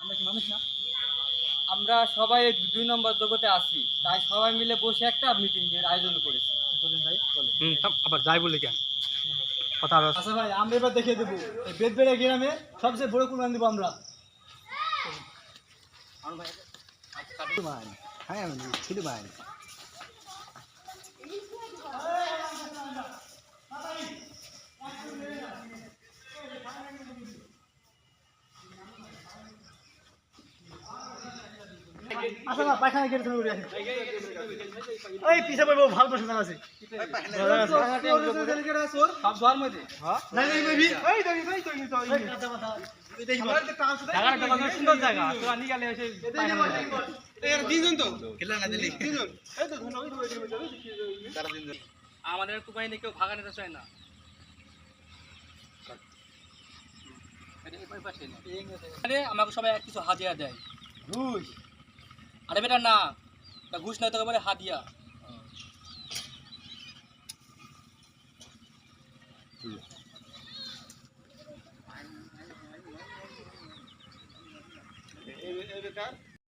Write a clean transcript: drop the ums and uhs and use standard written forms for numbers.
আমরা কি মানুষ না? আমরা সবাই 2 নম্বর জগতে আছি, তাই সবাই মিলে বসে একটা মিটিং এর আয়োজন করেছি। চলুন ভাই বলেন। আবার যাই বলি কেন কথা আচ্ছা ভাই, আমরা এবার দেখিয়ে দেবো এই বেদবেড়া গ্রামে সবচেয়ে বড় কুরবানি দেবো আমরা। হ্যাঁ ছিল ভাই আচ্ছা না, পায়খানা গেটে তুমি উড়ে আসি। ওই পিছে বলবো ভালো প্রশ্ন আছে। সব ধর্ম মধ্যে না না বেবি এই দেখি ভাই তুই তো এই দেখি জায়গাটা কত সুন্দর জায়গা, তোরা নিয়ে গেলে এসে এর তিনজন তো খেলা না দিলি তিনজন এই তো ধুনো ওই তারা তিনজন। আমাদের কুপাইনে কেউ ভাগা নিতে চায় না। আরে আমাকে সবাই কিছু হাদিয়া দেয়, ঘুষ। আরে বেটা না, তা ঘুষ নয়, তোকে বলে হাদিয়া। এই বেকার